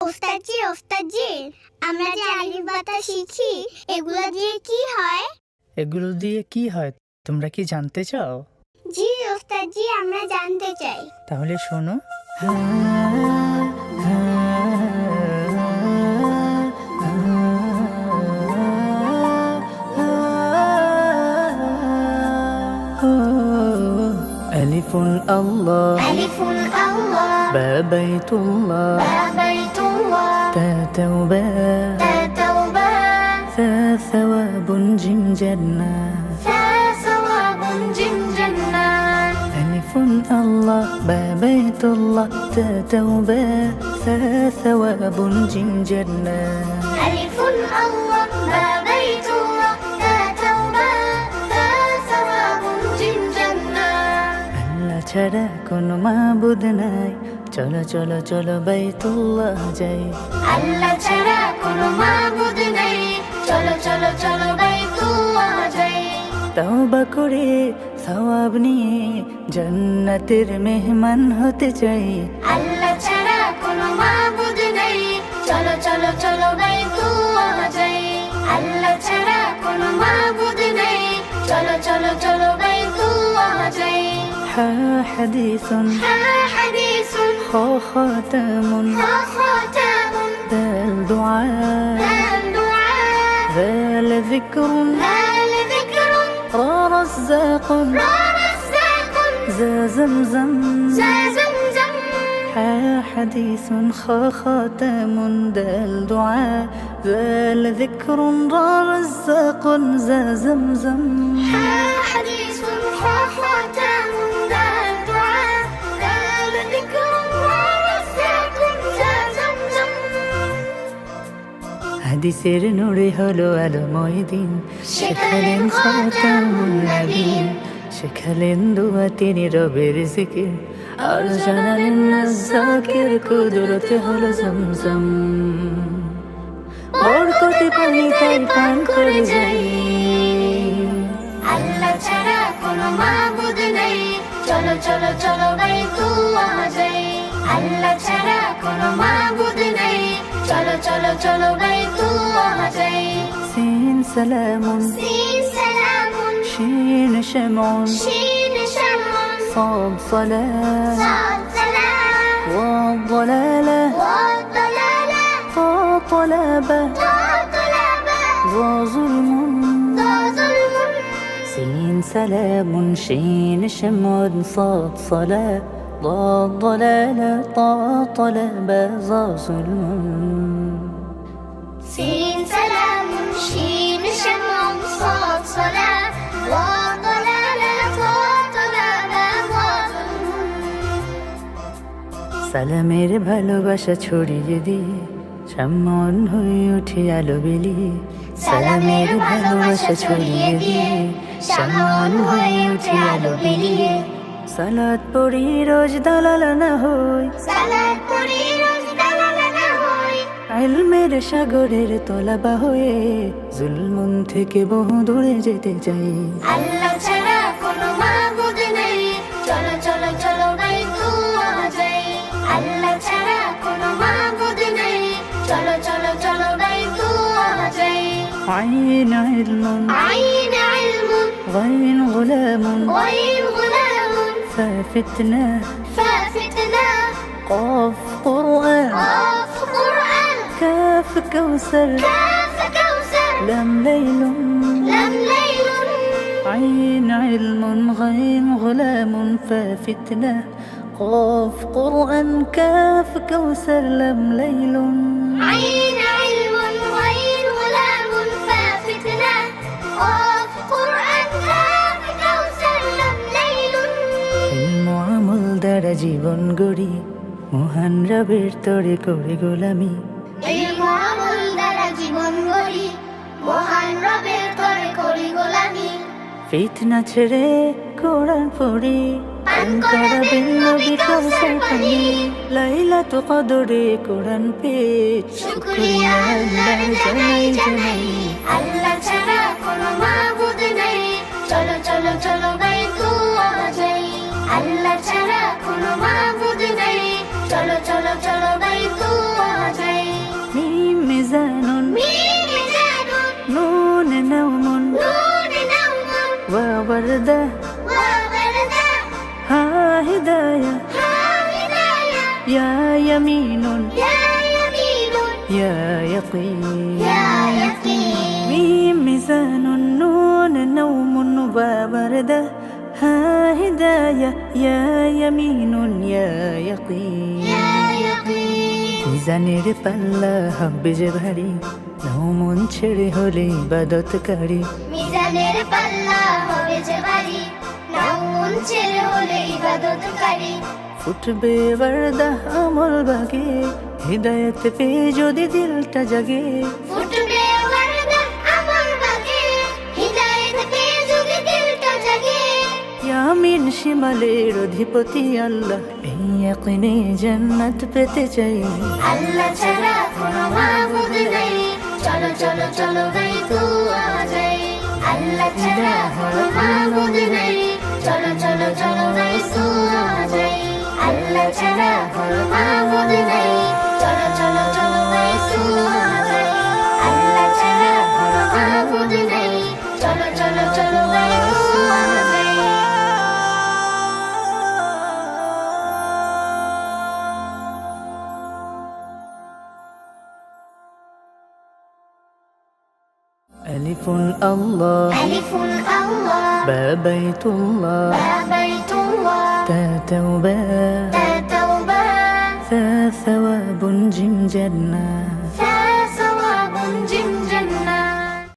ওস্তাদজি ওস্তাদজি, আমরা যে আলিফ বাতা শিখি এগুলো দিয়ে কি হয়? এগুলো দিয়ে কি হয় তোমরা কি জানতে চাও? জি ওস্তাদজি, আমরা জানতে চাই। তাহলে শোনো। ألف الله ألف الله با بيت الله با بيت الله تا توبة تا توبة ثا ثواب جم جنة ثا ثواب جم جنة ألف الله با بيت الله تا توبة ثا ثواب جم جنة ألف الله با بيت الله تا توبة ثا ثواب جم جنة আল্লাহ ছাড়া কোনো মাবুদ নাই, চলো চলো চলো বাইতুল্লাহ যাই। আল্লাহ ছাড়া কোনো মাবুদ নেই, চলো চলো চলো বাইতুল্লাহ যাই। তওবা করে সওয়াব নিয়ে জান্নাতের মেহমান হতে চাই। আল্লাহ ছাড়া কোনো মাবুদ নেই, চলো চলো চলো বাইতুল্লাহ যাই। আল্লাহ ছাড়া কোনো মাবুদ নেই, চলো চলো চলো বাইতুল্লাহ যাই। হা হাদিসুন হা হাদিসুন খা খাতামুন হা খাতামুন দাল দুআ দাল দুআ দাল যিকরুন দাল যিকরুন রা রাজ্জাকুন রা রাজ্জাকুন যা zamzam যা zamzam হা হাদিসুন খা খাতামুন দাল দুআ দাল যিকরুন রা রাজ্জাকুন যা zamzam হা হাদিসুন হা খাতামুন দাল দুআ দাল যিকরুন রা রাজ্জাকুন যা zamzam হাদিসের নূরে হলো আলোময় দিন, শেখালেন খাতামুন নবীন, শেখালেন দোয়া তিনি রবের জিকির, আর জানালেন নাজ্জাকের কুদরতে হলো জমজম। বরকতে পানি তাই পান করে যাই। আল্লাহ ছাড়া কোনো মাবুদ নেই, চলো চলো চলো বাইতুল্লাহ যাই। আল্লাহ ছাড়া কোনো মাবুদ নেই, চলো চলো চলো বাইতুল্লাহ যাই। সিন সালামুন সিন সালামুন শিন শামউন শিন শামুন صاد صلاة صاد সালাম والضلالة ওয়া দালালা طا طلبة তা তালাবা ظا ظلم তা যুলমুন سين سلام شين شمع صاد صلاة ضاد ضلالة طا طلبة ظا ظلم سين سلام شين شمع صاد صلاة وا ضلالة وا ضلالة وا ظلم সালামের ভালোবাসা ছড়িয়ে দিয়ে সামন হয়ে উঠে আলো বিলিয়ে। সালামের ভালোবাসা ছড়িয়ে দিয়ে সামন হয়ে উঠে আলো বিলিয়ে। সালাত পড়ি রোজ দালাল না হই, সালাত পড়ি রোজ দালালা না হই। ইলমের সাগরের তলাবা হয়ে জুলমুন থেকে বহু দূরে যেতে চাই। আল্লাহ ছাড়া কোনো মাবুদ নেই, চলো চলো চলো বাইতুল্লাহ যাই। আল্লাহ ছাড়া কোনো মাবুদ নেই, চলো চলো চলো বাইতুল্লাহ যাই। আইন ইলমুন আইন ইলমুন গাইন গুলামুন ওয়াইন গুলামুন ফা ফিতনা ففتنا قاف قرآن قاف قرآن كاف كوثر كاف كوثر لم ليل لم ليل عين علم غيم غلام فا فتنة قاف قرآن كاف كوثر لم ليل عين علم غير غلام ففتنا قاف قرآن كاف كوثر لم ليل علم আমল দ্বারা জীবন গড়ি মহান রবের তরে করে গোলামি। ইলম আমল দ্বারা জীবন গড়ি মহান রবের তরে করি গোলামি। ফিতনা ছেড়ে কোরআন পড়ি পান করাবেন নবী কাউসার পানি। লাইলাতুল কদরে কোরআন পেয়ে শুকরিয়া আল্লাহর জানাই জানাই। আল্লাহ ছাড়া কোনো মাবুদ নেই, চলো চলো চলো বাইতুল্লাহ যাই। আল্লাহ ছাড়া কোনো মাবুদ নেই, চলো চলো চলো বাইতুল্লাহ যাই। يا يقين يا يقين ميم ميزان النون نوم ووردة ها هداية يا يمين يا يقين يا يقين মিজানের পাল্লা হবে যে ভারী নাও মন ছেড়ে হলে ইবাদতকারী মিজানের পাল্লা হবে যে ভারী নাও মন ছেড়ে হলে ইবাদতকারী ফুটবে বরদা আমল বাগে হৃদয়ত পেয়ে যদি দিলটা জাগে ফুটবে ওয়ারদা আমার বাগে হিদায়াত পেয়ে যদি দিলটা জাগে ইয়ামিন শিমালের অধিপতি আল্লাহ এই ইয়াকিনে জান্নাত পেতে চাই আল্লাহ ছাড়া কোনো মাবুদ নেই চলো চলো চলো গাই দুয়া যাই আল্লাহ ছাড়া কোনো মাবুদ নেই চলো চলো চলো গাই দুয়া যাই আল্লাহ ছাড়া কোনো মাবুদ নেই চলো চলো চলো গাই দুয়া যাই আল্লাহ ছাড়া কোনো মাবুদ নেই চলো চলো চলো গাই দুয়া যাই ألف الله ألف الله با بيت الله بيت الله تا توبة تا توبة ثا ثواب جم جنة